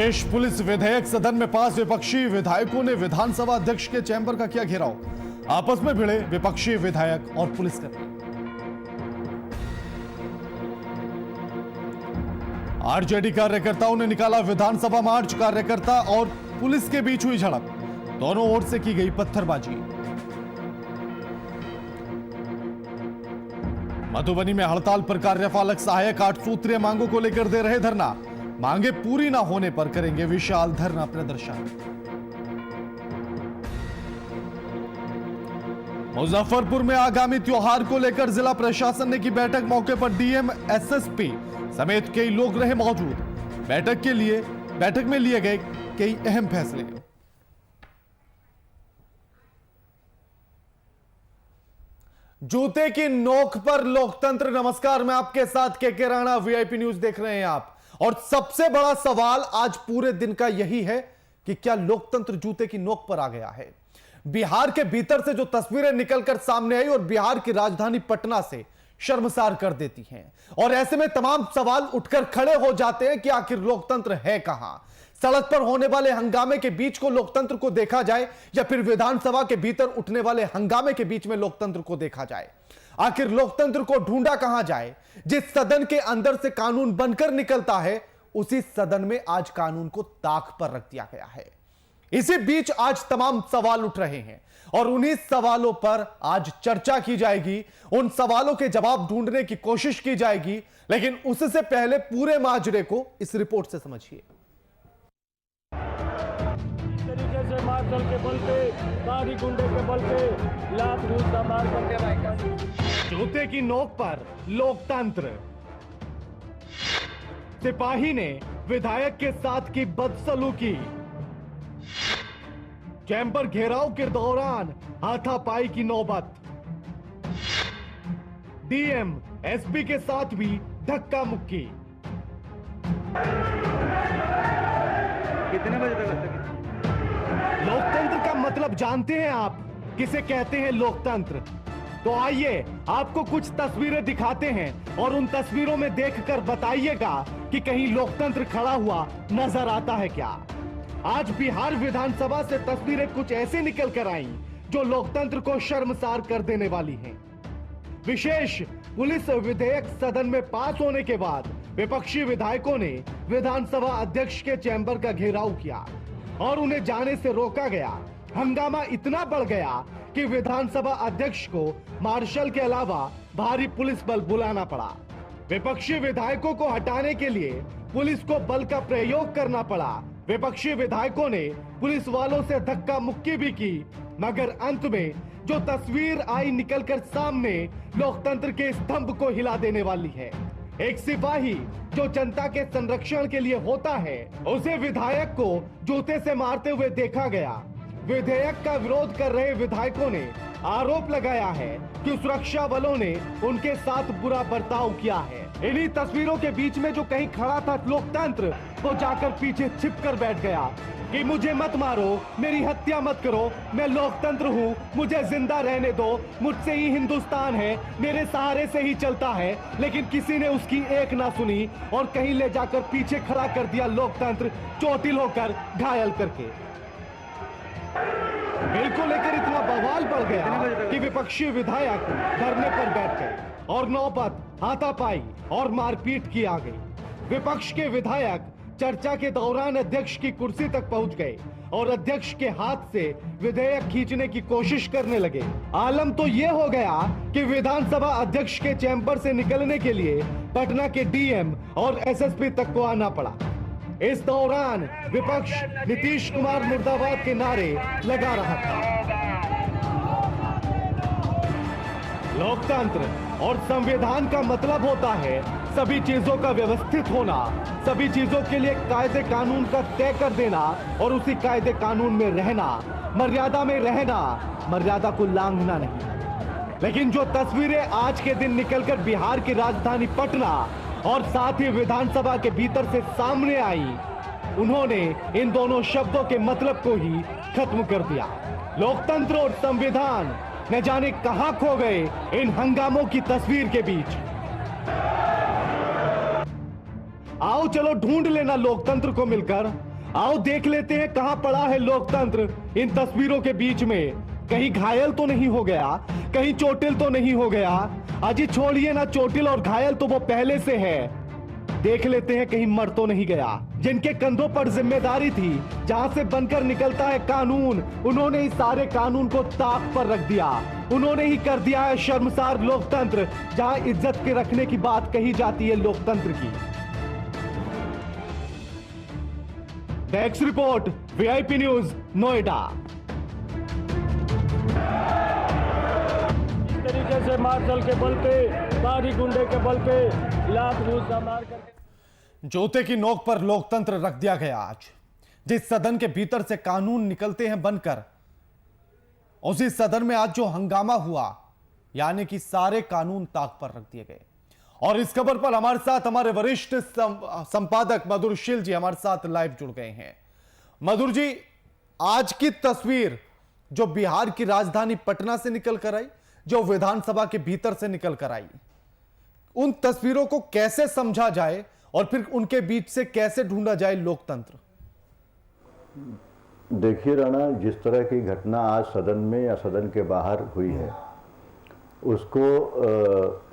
विशेष police विधेयक सदन में पास, विपक्षी विधायकों ने विधानसभा अध्यक्ष के चैंबर का किया घेराव। आपस में भिड़े विपक्षी विधायक और पुलिसकर्मी। आरजेडी कार्यकर्ताओं ने निकाला विधानसभा मार्च। कार्यकर्ता और पुलिस के बीच हुई झड़प, दोनों ओर से की गई पत्थरबाजी। मधुबनी में हड़ताल पर कार्यपालक सहायक 8 सूत्रीय मांगों को लेकर दे रहे धरना। मांगे पूरी ना होने पर करेंगे विशाल धरना प्रदर्शन। मुजफ्फरपुर में आगामी त्योहार को लेकर जिला प्रशासन ने की बैठक। मौके पर डीएम, एसएसपी समेत कई लोग रहे मौजूद। बैठक में लिए गए कई अहम फैसले। जूते की नोक पर लोकतंत्र। नमस्कार, मैं आपके साथ के राणा, वीआईपी न्यूज देख रहे हैं आप। और सबसे बड़ा सवाल आज पूरे दिन का यही है कि क्या लोकतंत्र जूते की नोक पर आ गया है। बिहार के भीतर से जो तस्वीरें निकलकर सामने आई और बिहार की राजधानी पटना से शर्मसार कर देती हैं। और ऐसे में तमाम सवाल उठकर खड़े हो जाते हैं कि आखिर लोकतंत्र है कहां। सड़क पर होने वाले हंगामे के बीच को लोकतंत्र को देखा जाए या फिर विधानसभा के भीतर उठने वाले हंगामे के बीच में लोकतंत्र को देखा जाए। आखिर लोकतंत्र को ढूंढा कहां जाए। जिस सदन के अंदर से कानून बनकर निकलता है, उसी सदन में आज कानून को ताक पर रख दिया गया है। इसी बीच आज तमाम सवाल उठ रहे हैं और उन्हीं सवालों पर आज चर्चा की जाएगी। उन सवालों के जवाब ढूंढने की कोशिश की जाएगी, लेकिन उससे पहले पूरे माजरे को इस रिपोर्ट से समझिए। तरीके से मार्शल के बल पे, दाढ़ी गुंडे के बल पे लात घूस का मार करते। जूते की नोक पर लोकतंत्र। सिपाही ने विधायक के साथ की बदसलूकी। चैंबर घेराव के दौरान हाथापाई की नौबत। डीएम, एसपी के साथ भी धक्का मुक्की। कितने बजे तक? लोकतंत्र का मतलब जानते हैं आप, किसे कहते हैं लोकतंत्र? तो आइए आपको कुछ तस्वीरें दिखाते हैं और उन तस्वीरों में देखकर बताइएगा कि कहीं लोकतंत्र खड़ा हुआ नजर आता है क्या। आज बिहार विधानसभा से तस्वीरें कुछ ऐसे निकल कर आई जो लोकतंत्र को शर्मसार कर देने वाली हैं। विशेष पुलिस विधेयक सदन में पास होने के बाद विपक्षी विधायकों ने विधानसभा अध्यक्ष के चैंबर का घेराव किया और उन्हें जाने से रोका गया। हंगामा इतना बढ़ गया कि विधानसभा अध्यक्ष को मार्शल के अलावा भारी पुलिस बल बुलाना पड़ा। विपक्षी विधायकों को हटाने के लिए पुलिस को बल का प्रयोग करना पड़ा। विपक्षी विधायकों ने पुलिस वालों से धक्का मुक्की भी की, मगर अंत में जो तस्वीर आई निकलकर सामने लोकतंत्र के स्तंभ को हिला देने वाली है। एक सिपाही जो जनता के संरक्षण के लिए होता है, उसे विधायक को जूते से मारते हुए देखा गया। विधेयक का विरोध कर रहे विधायकों ने आरोप लगाया है कि सुरक्षा बलों ने उनके साथ बुरा बर्ताव किया है। इन्हीं तस्वीरों के बीच में जो कहीं खड़ा था लोकतंत्र, वो जाकर पीछे छिपकर बैठ गया कि मुझे मत मारो, मेरी हत्या मत करो, मैं लोकतंत्र हूँ, मुझे जिंदा रहने दो, मुझसे ही हिंदुस्तान है, मेरे सहारे से ही चलता है। लेकिन किसी ने उसकी एक ना सुनी और कहीं ले जाकर पीछे खड़ा कर दिया लोकतंत्र, चोटिल होकर, घायल करके। बिल को लेकर इतना बवाल बढ़ गया कि विपक्षी विधायक धरने पर बैठ गए और नौबत हाथापाई और मारपीट की आ गई। विपक्ष के विधायक चर्चा के दौरान अध्यक्ष की कुर्सी तक पहुंच गए और अध्यक्ष के हाथ से विधेयक खींचने की कोशिश करने लगे। आलम तो यह हो गया कि विधानसभा अध्यक्ष के चैंबर से निकलने के लिए पटना के डीएम और एसएसपी तक को आना पड़ा। इस दौरान विपक्ष नीतीश कुमार मुर्दाबाद के नारे लगा रहा था। लोकतंत्र और संविधान का मतलब होता है सभी चीजों का व्यवस्थित होना, सभी चीजों के लिए कायदे कानून का तय कर देना और उसी कायदे कानून में रहना, मर्यादा में रहना, मर्यादा को लांघना नहीं। लेकिन जो तस्वीरें आज के दिन निकलकर बिहार की राजधानी पटना और साथ ही विधानसभा के भीतर से सामने आई, उन्होंने इन दोनों शब्दों के मतलब को ही खत्म कर दिया। लोकतंत्र और संविधान न जाने कहां खो गए इन हंगामों की तस्वीर के बीच। आओ चलो ढूंढ लेना लोकतंत्र को मिलकर, आओ देख लेते हैं कहां पड़ा है लोकतंत्र इन तस्वीरों के बीच में। कहीं घायल तो नहीं हो गया, कहीं चोटिल तो नहीं हो गया। अजी छोड़िए ना, चोटिल और घायल तो वो पहले से है। देख लेते हैं कहीं मर तो नहीं गया। जिनके कंधों पर जिम्मेदारी थी, जहां से बनकर निकलता है कानून, उन्होंने इस सारे कानून को ताक पर रख दिया। उन्होंने ही कर दिया है शर्मसार लोकतंत्र, जहां इज्जत के रखने की बात कही जाती है लोकतंत्र की। Desk report, VIP news, Noida. इस तरीके से मार्शल के बल पे, दाढ़ी गुंडे के बल पे लात घूसा मार करके जोते की नोक पर लोकतंत्र रख दिया गया। आज जिस सदन के भीतर से कानून निकलते हैं बनकर, उसी सदन में आज जो हंगामा हुआ, यानी कि सारे कानून ताक पर रख दिए गए। और इस खबर पर हमारे साथ हमारे वरिष्ठ संपादक मधुरशील जी हमारे साथ लाइव जुड़ गए हैं। मधुर जी, आज की तस्वीर जो बिहार की राजधानी पटना से निकल कर आई, जो विधानसभा के भीतर से निकल कर आई, उन तस्वीरों को कैसे समझा जाए और फिर उनके बीच से कैसे ढूंढा जाए लोकतंत्र? देखिए राणा, जिस तरह की घटना आज सदन में या सदन के बाहर हुई है, उसको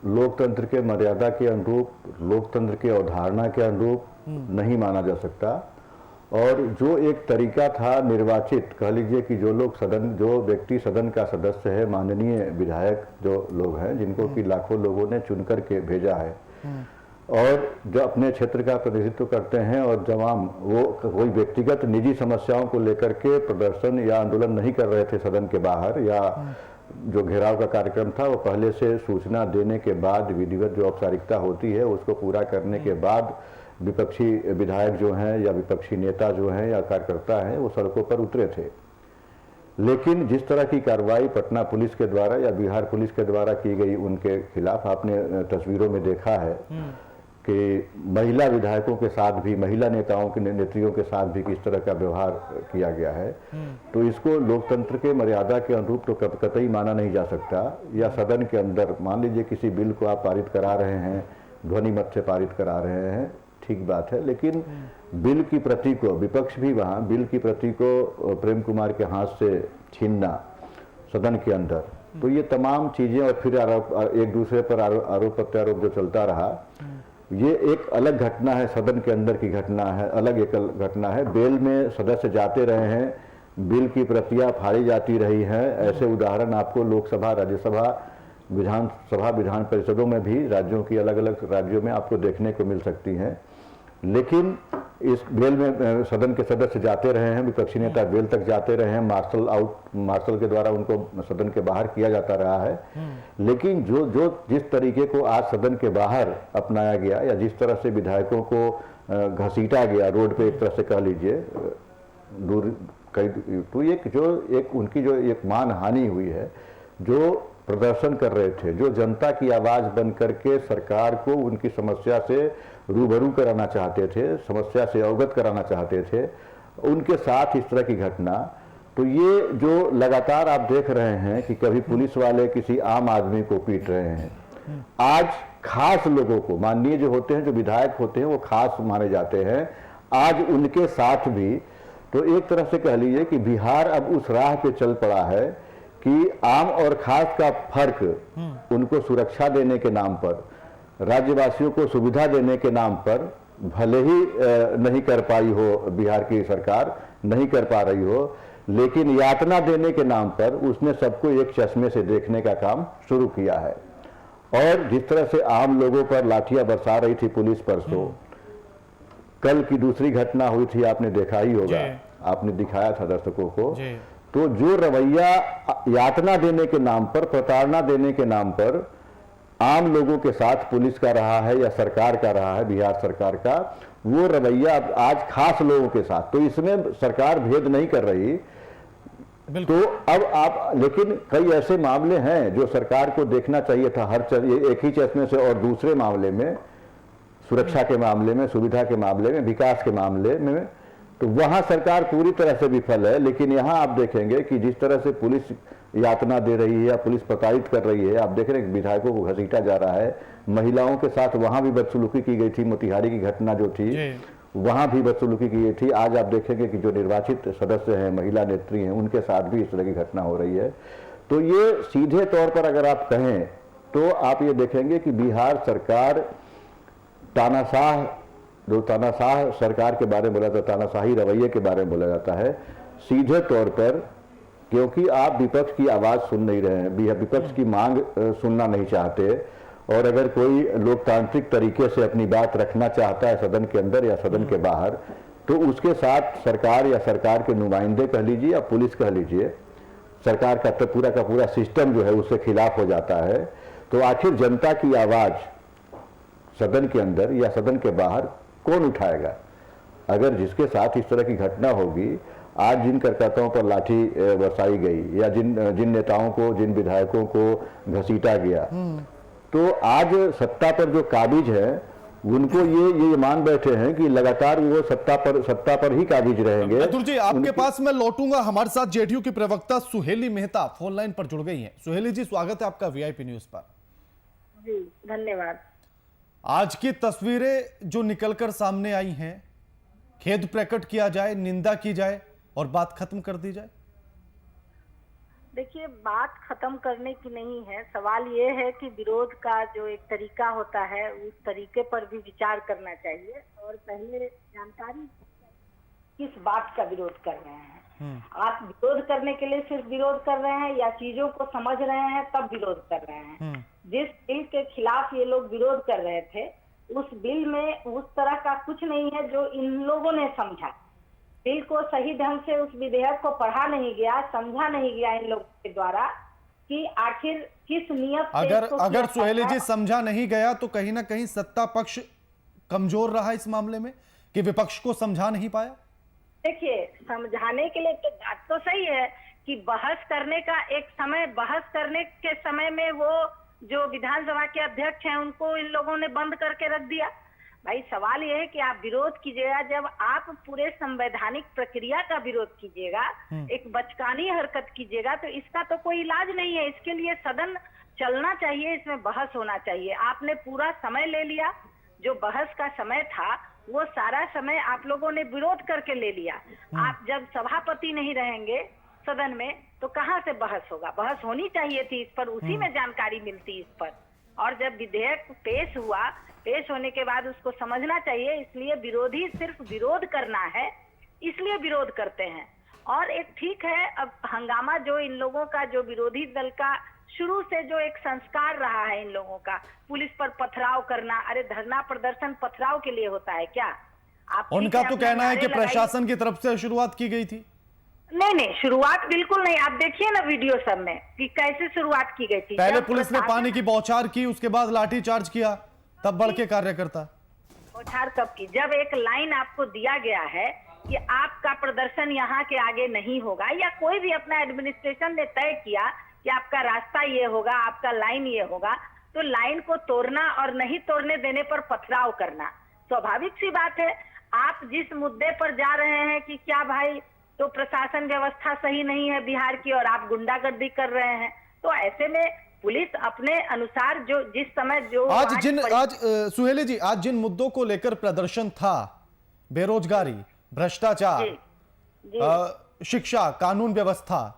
लोकतंत्र के मर्यादा के अनुरूप, लोकतंत्र की अवधारणा के अनुरूप नहीं माना जा सकता। और जो एक तरीका था निर्वाचित, कह लीजिए कि जो लोग सदन, जो व्यक्ति सदन का सदस्य है, माननीय विधायक जो लोग हैं, जिनको कि लाखों लोगों ने चुन करके भेजा है और जो अपने क्षेत्र का प्रतिनिधित्व करते हैं, और तमाम वो कोई व्यक्तिगत निजी समस्याओं को लेकर के प्रदर्शन या आंदोलन नहीं कर रहे थे सदन के बाहर, या जो घेराव का कार्यक्रम था वो पहले से सूचना देने के बाद, विधिवत जो औपचारिकता होती है उसको पूरा करने के बाद विपक्षी विधायक जो हैं या विपक्षी नेता जो हैं या कार्यकर्ता हैं वो सड़कों पर उतरे थे। लेकिन जिस तरह की कार्रवाई पटना पुलिस के द्वारा या बिहार पुलिस के द्वारा की गई उनके खिलाफ आपने तस्वीरों में देखा है कि महिला विधायकों के साथ भी, महिला नेताओं के नेत्रियों के साथ भी किस तरह का व्यवहार किया गया है, तो इसको लोकतंत्र के मर्यादा के अनुरूप तो कतई माना नहीं जा सकता। या सदन के अंदर मान लीजिए किसी बिल को आप पारित करा रहे हैं, ध्वनि मत से पारित करा रहे हैं, ठीक बात है, लेकिन बिल की प्रति को, विपक्ष भी वहाँ बिल की प्रति को प्रेम कुमार के हाथ से छीनना सदन के अंदर, तो ये तमाम चीजें, और फिर एक दूसरे पर आरोप प्रत्यारोप जो चलता रहा, ये एक अलग घटना है, सदन के अंदर की घटना है, अलग एक घटना है। बेल में सदस्य जाते रहे हैं, बिल की प्रतियां फाड़ी जाती रही हैं, ऐसे उदाहरण आपको लोकसभा, राज्यसभा, विधानसभा, विधान परिषदों में भी राज्यों की अलग अलग राज्यों में आपको देखने को मिल सकती हैं। लेकिन इस बेल में सदन के सदस्य जाते रहे हैं, विपक्षी नेता बेल तक जाते रहे हैं, मार्शल के द्वारा उनको सदन के बाहर किया जाता रहा है। लेकिन जिस तरीके को आज सदन के बाहर अपनाया गया, या जिस तरह से विधायकों को घसीटा गया रोड पे, एक तरह से कह लीजिए दूर कई, तो एक उनकी जो एक मान हानि हुई है, जो प्रदर्शन कर रहे थे, जो जनता की आवाज बन करके सरकार को उनकी समस्या से रूबरू कराना चाहते थे, समस्या से अवगत कराना चाहते थे, उनके साथ इस तरह की घटना, तो ये जो लगातार आप देख रहे हैं कि कभी पुलिस वाले किसी आम आदमी को पीट रहे हैं, आज खास लोगों को, माननीय जो होते हैं, जो विधायक होते हैं वो खास माने जाते हैं, आज उनके साथ भी, तो एक तरह से कह लीजिए कि बिहार अब उस राह पे चल पड़ा है कि आम और खास का फर्क, उनको सुरक्षा देने के नाम पर, राज्यवासियों को सुविधा देने के नाम पर भले ही नहीं कर पाई हो, बिहार की सरकार नहीं कर पा रही हो, लेकिन यातना देने के नाम पर उसने सबको एक चश्मे से देखने का काम शुरू किया है। और जिस तरह से आम लोगों पर लाठियां बरसा रही थी पुलिस परसों, कल की दूसरी घटना हुई थी, आपने देखा ही होगा, आपने दिखाया था दर्शकों को, तो जो रवैया यातना देने के नाम पर, प्रताड़ना देने के नाम पर आम लोगों के साथ पुलिस का रहा है या सरकार का रहा है, बिहार सरकार का, वो रवैया आज खास लोगों के साथ, तो इसमें सरकार भेद नहीं कर रही। तो अब आप, लेकिन कई ऐसे मामले हैं जो सरकार को देखना चाहिए था हर एक ही चश्मे से, और दूसरे मामले में, सुरक्षा के मामले में, सुविधा के मामले में, विकास के मामले में, तो वहां सरकार पूरी तरह से विफल है। लेकिन यहां आप देखेंगे कि जिस तरह से पुलिस यातना दे रही है या पुलिस प्रताड़ित कर रही है, आप देख रहे हैं विधायकों को घसीटा जा रहा है, महिलाओं के साथ वहां भी बदसलूकी की गई थी, मोतिहारी की घटना जो थी वहाँ भी बदसलूकी की गई थी। आज आप देखेंगे कि जो निर्वाचित सदस्य हैं, महिला नेत्री हैं, उनके साथ भी इस तरह की घटना हो रही है। तो ये सीधे तौर पर अगर आप कहें तो आप ये देखेंगे कि बिहार सरकार तानाशाह, जो तानाशाह सरकार के बारे में बोला जाता है, तानाशाही रवैये के बारे में बोला जाता है, सीधे तौर पर, क्योंकि आप विपक्ष की आवाज़ सुन नहीं रहे हैं, विपक्ष की मांग सुनना नहीं चाहते, और अगर कोई लोकतांत्रिक तरीके से अपनी बात रखना चाहता है सदन के अंदर या सदन के बाहर, तो उसके साथ सरकार या सरकार के नुमाइंदे कह लीजिए या पुलिस कह लीजिए, सरकार का पूरा सिस्टम जो है उससे खिलाफ हो जाता है। तो आखिर जनता की आवाज़ सदन के अंदर या सदन के बाहर कौन उठाएगा? अगर जिसके साथ इस तरह की घटना होगी, आज जिन करकर्ताओं पर लाठी बरसाई गई या जिन नेताओं को, जिन विधायकों को घसीटा गया, तो आज सत्ता पर जो काबिज है उनको ये मान बैठे हैं कि लगातार वो सत्ता पर ही काबिज रहेंगे। अतुल जी, आपके पास मैं लौटूंगा। हमारे साथ जेडीयू की प्रवक्ता सुहेली मेहता फोन लाइन पर जुड़ गई हैं। सुहेली जी, स्वागत है आपका वीआईपी न्यूज पर। जी धन्यवाद। आज की तस्वीरें जो निकलकर सामने आई हैं, खेद प्रकट किया जाए, निंदा की जाए और बात खत्म कर दी जाए? देखिए, बात खत्म करने की नहीं है, सवाल ये है कि विरोध का जो एक तरीका होता है उस तरीके पर भी विचार करना चाहिए, और पहले जानकारी किस बात का विरोध कर रहे हैं। आप विरोध करने के लिए सिर्फ विरोध कर रहे हैं या चीजों को समझ रहे हैं तब विरोध कर रहे हैं? जिस बिल के खिलाफ ये लोग विरोध कर रहे थे, उस बिल में उस तरह का कुछ नहीं है जो इन लोगों ने समझा। बिल को सही ढंग से, उस विधेयक को पढ़ा नहीं गया, समझा नहीं गया इन लोगों के द्वारा कि आखिर किस नियत से अगर सुहेली जी समझा नहीं गया तो कहीं ना कहीं सत्ता पक्ष कमजोर रहा इस मामले में, कि विपक्ष को समझा नहीं पाया। देखिए, समझाने के लिए तो बात तो सही है कि बहस करने का एक समय, बहस करने के समय में वो जो विधानसभा के अध्यक्ष हैं उनको इन लोगों ने बंद करके रख दिया। भाई, सवाल यह है कि आप विरोध कीजिएगा, जब आप पूरे संवैधानिक प्रक्रिया का विरोध कीजिएगा, एक बचकानी हरकत कीजिएगा, तो इसका तो कोई इलाज नहीं है। इसके लिए सदन चलना चाहिए, इसमें बहस होना चाहिए। आपने पूरा समय ले लिया, जो बहस का समय था वो सारा समय आप लोगों ने विरोध करके ले लिया। आप जब सभापति नहीं रहेंगे सदन में तो कहां से बहस होगा? बहस होनी चाहिए थी इस पर, उसी में जानकारी मिलती इस पर। और जब विधेयक पेश हुआ, पेश होने के बाद उसको समझना चाहिए। इसलिए विरोधी सिर्फ विरोध करना है, इसलिए विरोध करते हैं। और एक ठीक है, अब हंगामा जो इन लोगों का, जो विरोधी दल का शुरू से जो एक संस्कार रहा है इन लोगों का, पुलिस पर पथराव करना। अरे धरना प्रदर्शन पथराव के लिए होता है क्या? आप उनका तो कहना है कि प्रशासन की तरफ से शुरुआत की गई थी। नहीं, शुरुआत बिल्कुल नहीं। आप देखिए ना वीडियो सब में कि कैसे शुरुआत की गई थी। पहले पुलिस ने पानी की बौछार की, उसके बाद लाठी चार्ज किया, तब बढ़ के कार्यकर्ता। बौछार कब की? जब एक लाइन आपको दिया गया है कि आपका प्रदर्शन यहाँ के आगे नहीं होगा, या कोई भी अपना एडमिनिस्ट्रेशन ने तय किया कि आपका रास्ता ये होगा, आपका लाइन ये होगा, तो लाइन को तोड़ना और नहीं तोड़ने देने पर पथराव करना स्वाभाविक सी बात है। आप जिस मुद्दे पर जा रहे हैं कि क्या भाई, तो प्रशासन व्यवस्था सही नहीं है बिहार की और आप गुंडागर्दी कर रहे हैं, तो ऐसे में पुलिस अपने अनुसार जो जिस समय जो आज सुहेली जी, आज जिन मुद्दों को लेकर प्रदर्शन था, बेरोजगारी, भ्रष्टाचार, शिक्षा, कानून व्यवस्था,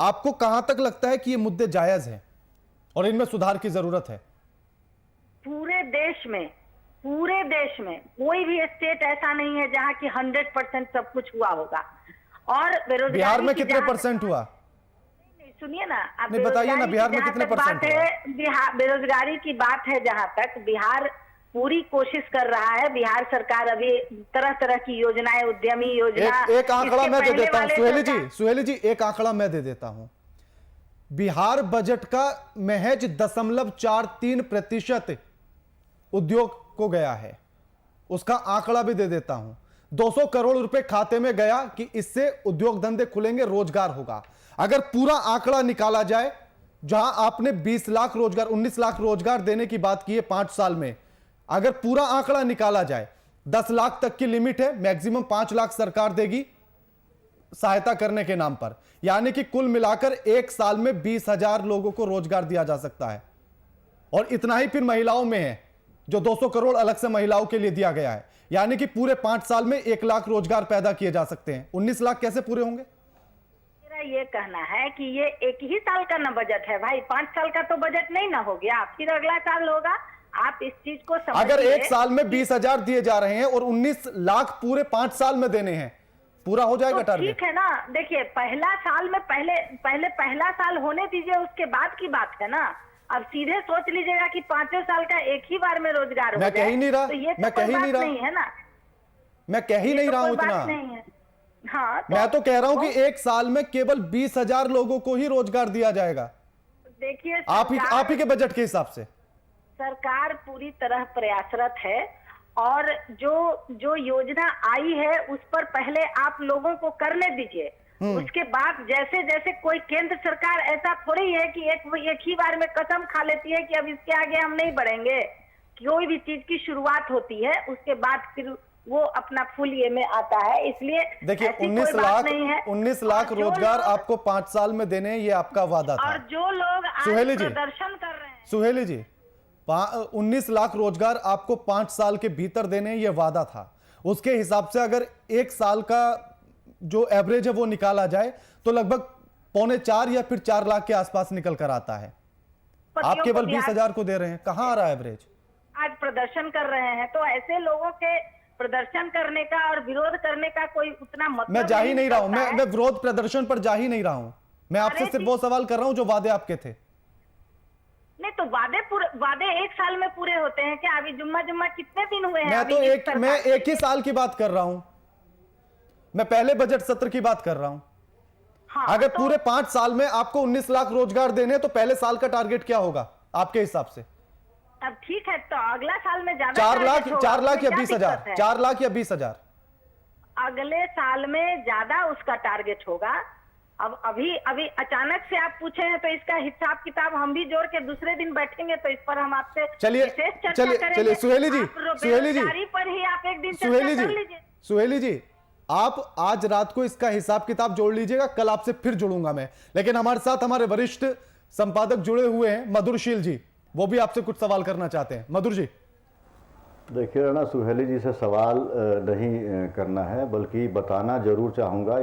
आपको कहां तक लगता है कि ये मुद्दे जायज हैं और इनमें सुधार की जरूरत है? पूरे देश में कोई भी स्टेट ऐसा नहीं है जहां की 100% सब कुछ हुआ होगा। और बेरोजगारी, बिहार में कितने परसेंट हुआ? सुनिए ना, आप बताइए ना, बिहार में कितने परसेंट हुआ? बेरोजगारी की बात है, जहां तक बिहार पूरी कोशिश कर रहा है। बिहार सरकार अभी तरह तरह की योजनाएं, उद्यमी योजना, एक आंकड़ा मैं दे देता हूं सुहेली जी, एक आंकड़ा मैं दे देता हूं। बिहार बजट का महज 0.43% उद्योग को गया है, उसका आंकड़ा भी दे देता हूं। 200 करोड़ रुपए खाते में गया कि इससे उद्योग धंधे खुलेंगे, रोजगार होगा। अगर पूरा आंकड़ा निकाला जाए, जहां आपने 20 लाख रोजगार, 19 लाख रोजगार देने की बात की है 5 साल में, अगर पूरा आंकड़ा निकाला जाए, 10 लाख तक की लिमिट है, मैक्सिमम 5 लाख सरकार देगी सहायता करने के नाम पर, यानी कि कुल मिलाकर एक साल में 20,000 लोगों को रोजगार दिया जा सकता है। और इतना ही फिर महिलाओं में है जो 200 करोड़ अलग से महिलाओं के लिए दिया गया है, यानी कि पूरे 5 साल में 1 लाख रोजगार पैदा किए जा सकते हैं। 19 लाख कैसे पूरे होंगे? मेरा ये कहना है कि ये एक ही साल का ना बजट है भाई, 5 साल का तो बजट नहीं ना हो गया, फिर अगला साल होगा। आप इस चीज को समझिए। अगर एक साल में 20,000 दिए जा रहे हैं और 19 लाख पूरे 5 साल में देने हैं, पूरा हो जाएगा तो टारगेट? ठीक है ना, देखिए पहला साल में पहला साल होने दीजिए, उसके बाद की बात है ना। अब सीधे सोच लीजिएगा कि 5 साल का एक ही बार में रोजगार हो मैं जाए, कह ही नहीं रहा, तो ये मैं कह ही नहीं रहा, नहीं है ना, मैं कह ही नहीं रहा हूं इतना। हाँ, मैं तो कह रहा हूं कि एक साल में केवल 20,000 लोगों को ही रोजगार दिया जाएगा, देखिए आप ही के बजट के हिसाब से। सरकार पूरी तरह प्रयासरत है, और जो योजना आई है उस पर पहले आप लोगों को करने दीजिए, उसके बाद जैसे जैसे कोई केंद्र सरकार ऐसा थोड़ी है कि एक ही बार में कसम खा लेती है कि अब इसके आगे हम नहीं बढ़ेंगे। कोई भी चीज की शुरुआत होती है, उसके बाद फिर वो अपना फुल ये में आता है। इसलिए देखिए 19 लाख रोजगार आपको 5 साल में देने, ये आपका वादा था। और जो लोग आज प्रदर्शन कर रहे हैं, सुहेली जी, 19 लाख रोजगार आपको 5 साल के भीतर देने, ये वादा था। उसके हिसाब से अगर एक साल का जो एवरेज है वो निकाला जाए तो लगभग 3.25 या फिर 4 लाख के आसपास निकल कर आता है। आप केवल 20,000 को दे रहे हैं, कहां आ रहा है एवरेज? आज प्रदर्शन कर रहे हैं, तो ऐसे लोगों के प्रदर्शन करने का और विरोध करने का कोई उतना मतलब मैं जा ही नहीं रहा हूं, मैं विरोध प्रदर्शन पर जा ही नहीं रहा हूं। मैं आपसे सिर्फ वो सवाल कर रहा हूं जो वादे आपके थे। नहीं तो वादे एक साल में पूरे होते हैं क्या? अभी जुम्मा कितने दिन हुए हैं? मैं एक ही साल की बात कर रहा हूं, मैं पहले बजट सत्र की बात कर रहा हूं। हाँ, अगर पूरे 5 साल में आपको 19 लाख रोजगार देने, तो पहले साल का टारगेट क्या होगा आपके हिसाब से? अब ठीक है, तो अगला साल में ज्यादा 4 लाख या 20,000? 4 लाख या 20,000? अगले साल में ज्यादा उसका टारगेट होगा। अब अभी अचानक से आप पूछे हैं, तो इसका हिसाब किताब हम भी जोड़ के दूसरे दिन बैठेंगे, तो इस पर हम आपसे चलिए सुहेली जी, पर ही आप एक दिन चर्चा कर लीजिए। सुहेली जी, आप आज रात को इसका हिसाब किताब जोड़ लीजिएगा, कल आपसे फिर जुड़ूंगा मैं। लेकिन हमारे साथ हमारे वरिष्ठ संपादक जुड़े हुए हैं, मधुरशील जी, वो भी आपसे कुछ सवाल करना चाहते हैं। मधुर जी, देखिए ना, सुहेली जी से सवाल नहीं करना है, बल्कि बताना जरूर चाहूँगा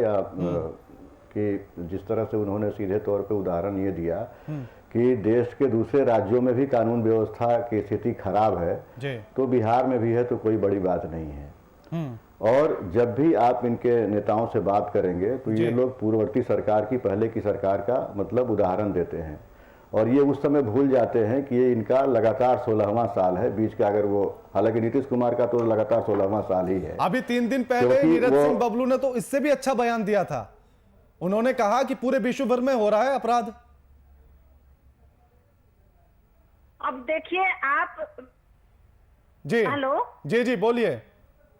कि जिस तरह से उन्होंने सीधे तौर पे उदाहरण ये दिया कि देश के दूसरे राज्यों में भी कानून व्यवस्था की स्थिति खराब है, तो बिहार में भी है, तो कोई बड़ी बात नहीं है। और जब भी आप इनके नेताओं से बात करेंगे तो ये लोग पूर्ववर्ती सरकार की, पहले की सरकार का मतलब उदाहरण देते हैं, और ये उस समय भूल जाते हैं कि ये इनका लगातार 16वां साल है। बीच का अगर वो, हालांकि नीतीश कुमार का तो लगातार 16वां साल ही है। अभी 3 दिन पहले नीरज सिंह बबलू ने तो इससे भी अच्छा बयान दिया था। उन्होंने कहा कि पूरे विश्व भर में हो रहा है अपराध। अब देखिए आप जी, हेलो जी बोलिए।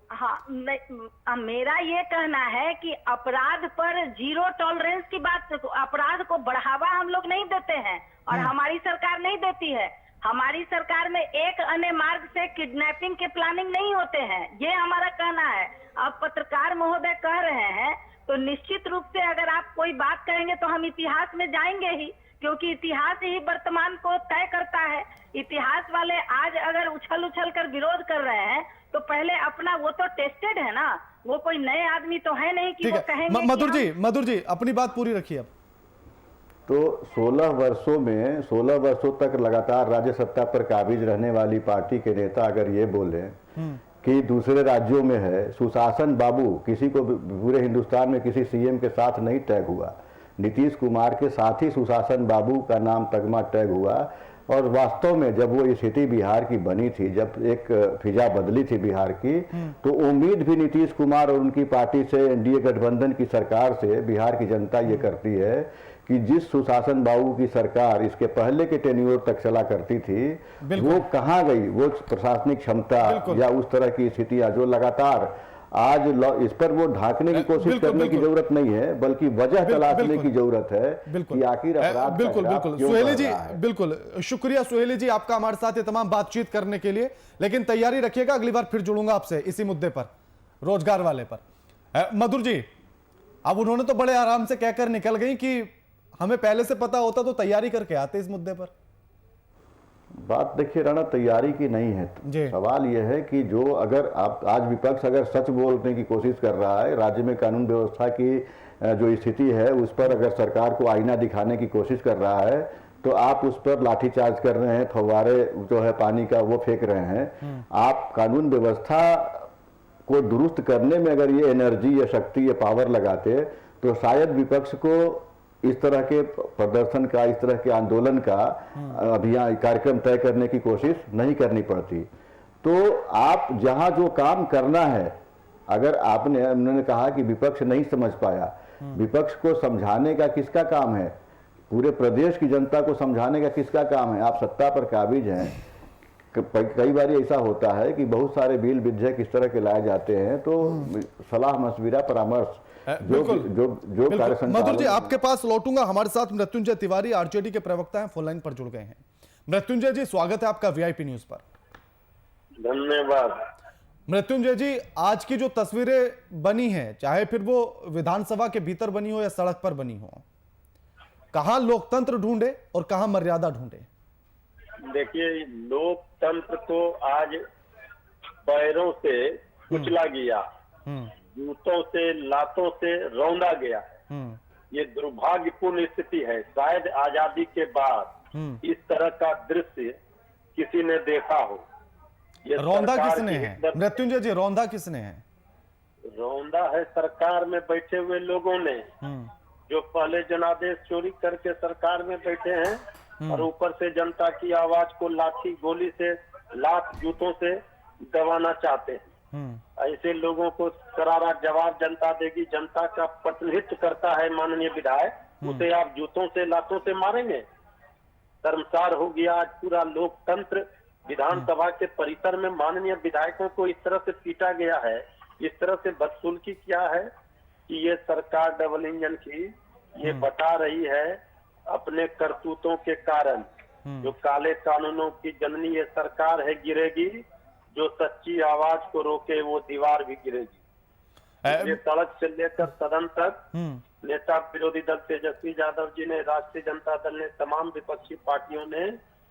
हाँ, मेरा ये कहना है कि अपराध पर जीरो टॉलरेंस की बात, अपराध को बढ़ावा हम लोग नहीं देते हैं, और हमारी सरकार नहीं देती है। हमारी सरकार में एक अन्य मार्ग से किडनैपिंग के प्लानिंग नहीं होते हैं, ये हमारा कहना है। अब पत्रकार महोदय कह रहे हैं, तो निश्चित रूप से अगर आप कोई बात करेंगे तो हम इतिहास में जाएंगे ही, क्योंकि इतिहास ही वर्तमान को तय करता है। इतिहास वाले आज अगर उछल कर विरोध कर रहे हैं, तो पहले अपना, वो तो टेस्टेड है ना, वो कोई नए आदमी तो है नहीं कि वो कहेंगे। मधुर जी अपनी बात पूरी रखिए। अब तो 16 वर्षों तक लगातार राज्य सत्ता पर काबिज रहने वाली पार्टी के नेता अगर ये बोले कि दूसरे राज्यों में है, सुशासन बाबू किसी को पूरे हिंदुस्तान में किसी सीएम के साथ नहीं टैग हुआ, नीतीश कुमार के साथ ही सुशासन बाबू का नाम तगमा टैग हुआ। और वास्तव में जब वो स्थिति बिहार की बनी थी, जब एक फिजा बदली थी बिहार की, तो उम्मीद भी नीतीश कुमार और उनकी पार्टी से, एनडीए गठबंधन की सरकार से बिहार की जनता ये करती है कि जिस सुशासन बाबू की सरकार इसके पहले के टेन्योर तक चला करती थी, वो कहाँ गई, वो प्रशासनिक क्षमता या उस तरह की स्थितियां जो लगातार आज इस पर वो ढांकने की कोशिश करने की जरूरत नहीं है, बल्कि वजह तलाशने की जरूरत है कि आखिर अपराध बिल्कुल सुहेली जी, बिल्कुल शुक्रिया सुहेली जी आपका हमारे साथ ये तमाम बातचीत करने के लिए। लेकिन तैयारी रखिएगा, अगली बार फिर जुड़ूंगा आपसे इसी मुद्दे पर, रोजगार वाले पर। मधुर जी, अब उन्होंने तो बड़े आराम से कहकर निकल गई कि हमें पहले से पता होता तो तैयारी करके आते इस मुद्दे पर। बात देखिए राणा, तैयारी की नहीं है। जी। सवाल यह है कि जो अगर आप आज विपक्ष अगर सच बोलने की कोशिश कर रहा है, राज्य में कानून व्यवस्था की जो स्थिति है उस पर अगर सरकार को आईना दिखाने की कोशिश कर रहा है, तो आप उस पर लाठीचार्ज कर रहे हैं, फव्वारे जो है पानी का वो फेंक रहे हैं। आप कानून व्यवस्था को दुरुस्त करने में अगर ये एनर्जी, ये शक्ति, ये पावर लगाते तो शायद विपक्ष को इस तरह के प्रदर्शन का, इस तरह के आंदोलन का अभियान, कार्यक्रम तय करने की कोशिश नहीं करनी पड़ती। तो आप जहां जो काम करना है, अगर उन्होंने कहा कि विपक्ष नहीं समझ पाया, विपक्ष को समझाने का किसका काम है? पूरे प्रदेश की जनता को समझाने का किसका काम है? आप सत्ता पर काबिज हैं। कई बार ऐसा होता है कि बहुत सारे बिल विधेयक इस तरह के लाए जाते हैं, तो सलाह मशविरा परामर्श जो कार्य मधुर जी, आपके पास लौटूंगा। हमारे साथ मृत्युंजय तिवारी आरजेडी के प्रवक्ता हैं, फोन लाइन पर जुड़ गए हैं। मृत्युंजय जी, स्वागत है आपका वीआईपी न्यूज पर। धन्यवाद। मृत्युंजय जी, आज की जो तस्वीरें बनी हैं, चाहे फिर वो विधानसभा के भीतर बनी हो या सड़क पर बनी हो, कहां लोकतंत्र ढूंढे और कहां मर्यादा ढूंढे? देखिए, लोकतंत्र को आज पैरों से कुचला गया, जूतों से, लातों से रौंदा गया। ये दुर्भाग्यपूर्ण स्थिति है। शायद आजादी के बाद इस तरह का दृश्य किसी ने देखा हो। ये रौंदा किसने है मृत्युंजय जी? रौंदा किसने है? रौंदा है सरकार में बैठे हुए लोगों ने, जो पहले जनादेश चोरी करके सरकार में बैठे हैं और ऊपर से जनता की आवाज को लाठी गोली से, लात जूतों से दबाना चाहते हैं। ऐसे लोगों को करारा जवाब जनता देगी। जनता का प्रतिनिधित्व करता है माननीय विधायक, उसे आप जूतों से, लातों से मारेंगे? शर्मसार हो गया आज पूरा लोकतंत्र। विधानसभा के परिसर में माननीय विधायकों को इस तरह से पीटा गया है, इस तरह से बदसुल्की किया है कि ये सरकार डबल इंजन की ये बता रही है अपने करतूतों के कारण। जो काले कानूनों की जननी ये सरकार है, गिरेगी। जो सच्ची आवाज को रोके वो दीवार भी गिरेगी। ये सड़क से लेकर सदन तक नेता विरोधी दल तेजस्वी यादव जी ने, राष्ट्रीय जनता दल ने, तमाम विपक्षी पार्टियों ने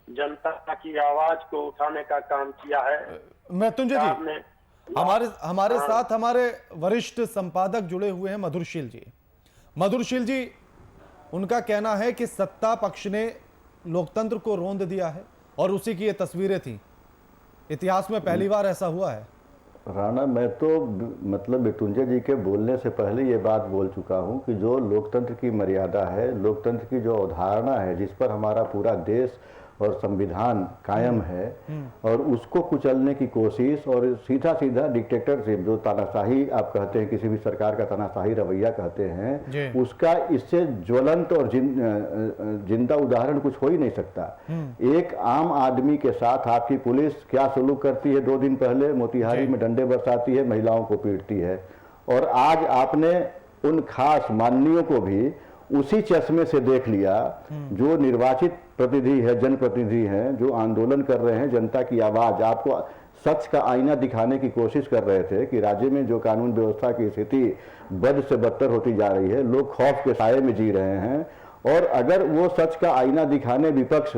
जनता की आवाज को उठाने का काम किया है। मृत्युंजय जी, हमारे साथ हमारे वरिष्ठ संपादक जुड़े हुए हैं, मधुरशील जी। मधुरशील जी, उनका कहना है कि सत्ता पक्ष ने लोकतंत्र को रौंद दिया है और उसी की ये तस्वीरें थी। इतिहास में पहली बार ऐसा हुआ है। राणा, मैं तो मतलब मृत्युंजय जी के बोलने से पहले ये बात बोल चुका हूं कि जो लोकतंत्र की मर्यादा है, लोकतंत्र की जो अवधारणा है, जिस पर हमारा पूरा देश और संविधान कायम है, और उसको कुचलने की कोशिश और सीधा सीधा डिक्टेटरशिप, जो तानाशाही आप कहते हैं, किसी भी सरकार का तानाशाही रवैया कहते हैं, उसका इससे ज्वलंत और जिंदा उदाहरण कुछ हो ही नहीं सकता। एक आम आदमी के साथ आपकी पुलिस क्या सलूक करती है? 2 दिन पहले मोतिहारी में डंडे बरसाती है, महिलाओं को पीटती है, और आज आपने उन खास माननीयों को भी उसी चश्मे से देख लिया जो निर्वाचित प्रतिनिधि है, जनप्रतिनिधि हैं, जो आंदोलन कर रहे हैं, जनता की आवाज, आपको सच का आईना दिखाने की कोशिश कर रहे थे कि राज्य में जो कानून व्यवस्था की स्थिति बद से बदतर होती जा रही है, लोग खौफ के साये में जी रहे हैं, और अगर वो सच का आईना दिखाने विपक्ष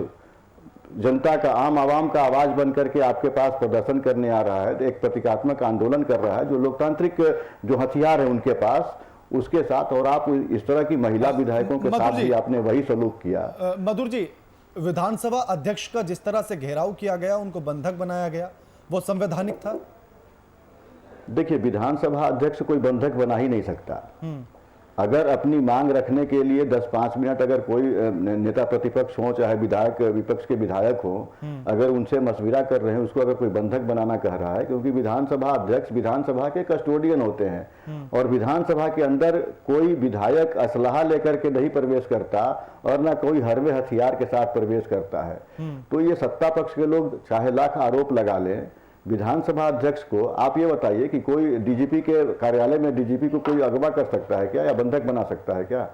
जनता का, आम आवाम का आवाज बन करके आपके पास प्रदर्शन करने आ रहा है, एक प्रतीकात्मक आंदोलन कर रहा है, जो लोकतांत्रिक जो हथियार है उनके पास, उसके साथ, और आप इस तरह की महिला विधायकों के साथ भी आपने वही सलूक किया। मधुर जी, विधानसभा अध्यक्ष का जिस तरह से घेराव किया गया, उनको बंधक बनाया गया, वो संवैधानिक था? देखिए, विधानसभा अध्यक्ष कोई बंधक बना ही नहीं सकता। अगर अपनी मांग रखने के लिए 10-5 मिनट अगर कोई नेता प्रतिपक्ष हो, चाहे विधायक विपक्ष के विधायक हो, अगर उनसे मशविरा कर रहे हैं, उसको अगर कोई बंधक बनाना कह रहा है, क्योंकि विधानसभा अध्यक्ष विधानसभा के कस्टोडियन होते हैं, और विधानसभा के अंदर कोई विधायक असलहा लेकर के नहीं प्रवेश करता और ना कोई हरवे हथियार के साथ प्रवेश करता है। तो ये सत्ता पक्ष के लोग चाहे लाख आरोप लगा लें, विधानसभा अध्यक्ष को आप ये बताइए कि कोई डीजीपी के कार्यालय में डीजीपी को कोई अगवा कर सकता है क्या, या बंधक बना सकता है क्या?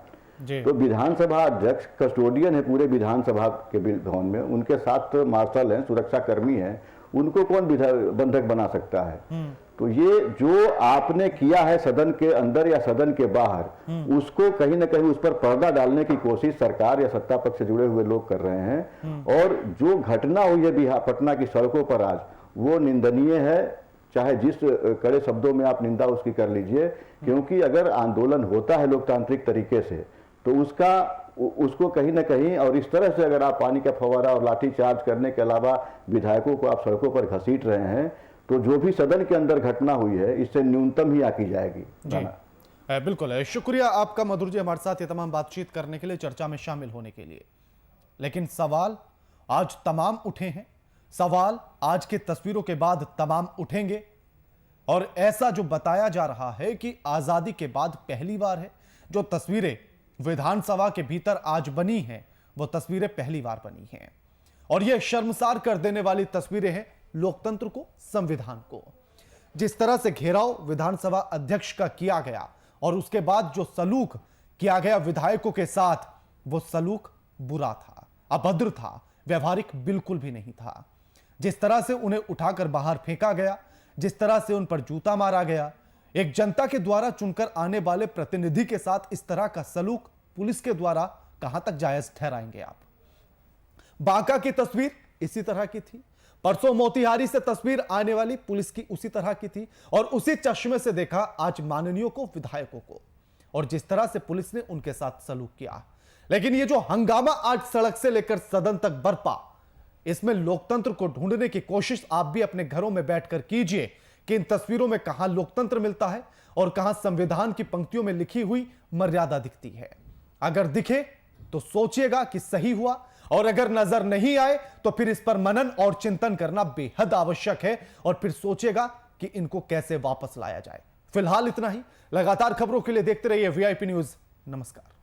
तो विधानसभा अध्यक्ष कस्टोडियन है पूरे विधानसभा के भवन में, उनके साथ मार्शल हैं, सुरक्षा कर्मी हैं, उनको कौन बंधक बना सकता है? तो ये जो आपने किया है सदन के अंदर या सदन के बाहर, उसको कहीं ना कहीं उस पर पर्दा डालने की कोशिश सरकार या सत्ता पक्ष से जुड़े हुए लोग कर रहे हैं। और जो घटना हुई है बिहार पटना की सड़कों पर आज, वो निंदनीय है, चाहे जिस कड़े शब्दों में आप निंदा उसकी कर लीजिए, क्योंकि अगर आंदोलन होता है लोकतांत्रिक तरीके से तो उसको कहीं ना कहीं, और इस तरह से अगर आप पानी का फव्वारा और लाठी चार्ज करने के अलावा विधायकों को आप सड़कों पर घसीट रहे हैं, तो जो भी सदन के अंदर घटना हुई है इससे न्यूनतम ही आकी जाएगी। जी बिल्कुल, शुक्रिया आपका मधुर जी, हमारे साथ ये तमाम बातचीत करने के लिए, चर्चा में शामिल होने के लिए। लेकिन सवाल आज तमाम उठे हैं, सवाल आज की तस्वीरों के बाद तमाम उठेंगे। और ऐसा जो बताया जा रहा है कि आजादी के बाद पहली बार है जो तस्वीरें विधानसभा के भीतर आज बनी हैं, वो तस्वीरें पहली बार बनी हैं। और ये शर्मसार कर देने वाली तस्वीरें हैं लोकतंत्र को, संविधान को। जिस तरह से घेराव विधानसभा अध्यक्ष का किया गया और उसके बाद जो सलूक किया गया विधायकों के साथ, वो सलूक बुरा था, अभद्र था, व्यवहारिक बिल्कुल भी नहीं था। जिस तरह से उन्हें उठाकर बाहर फेंका गया, जिस तरह से उन पर जूता मारा गया, एक जनता के द्वारा चुनकर आने वाले प्रतिनिधि के साथ इस तरह का सलूक पुलिस के द्वारा कहां तक जायज ठहराएंगे आप? बांका की तस्वीर इसी तरह की थी, परसों मोतिहारी से तस्वीर आने वाली पुलिस की उसी तरह की थी, और उसी चश्मे से देखा आज माननीयों को, विधायकों को, और जिस तरह से पुलिस ने उनके साथ सलूक किया। लेकिन ये जो हंगामा आज सड़क से लेकर सदन तक बरपा, इसमें लोकतंत्र को ढूंढने की कोशिश आप भी अपने घरों में बैठकर कीजिए कि इन तस्वीरों में कहां लोकतंत्र मिलता है और कहां संविधान की पंक्तियों में लिखी हुई मर्यादा दिखती है। अगर दिखे तो सोचिएगा कि सही हुआ, और अगर नजर नहीं आए तो फिर इस पर मनन और चिंतन करना बेहद आवश्यक है, और फिर सोचिएगा कि इनको कैसे वापस लाया जाए। फिलहाल इतना ही। लगातार खबरों के लिए देखते रहिए VIP न्यूज। नमस्कार।